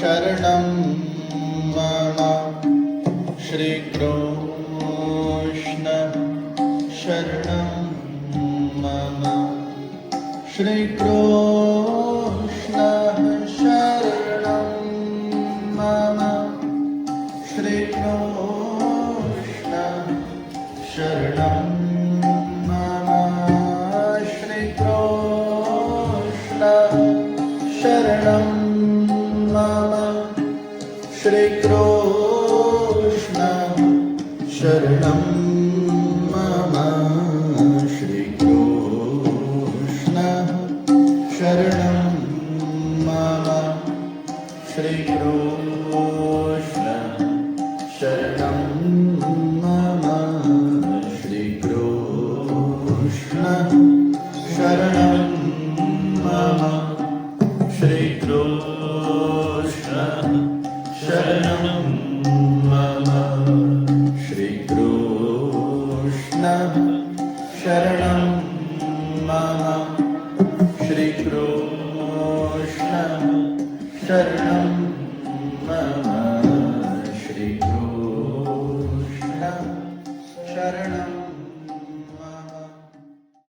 शरणं मम श्रीकृष्ण शरणं मम श्रीकृष्ण शरणं मम श्रीकृष्ण शरणं मम श्रीकृष्ण शरणं मम श्रीकृष्ण शरणं मम श्रीकृष्ण शरणं मम श्रीकृष्ण शरणं मम श्रीकृष्ण शरणं मम श्रीकृष्ण शरणं मम श्रीकृष्ण शरणं मम श्रीकृष्ण शरणं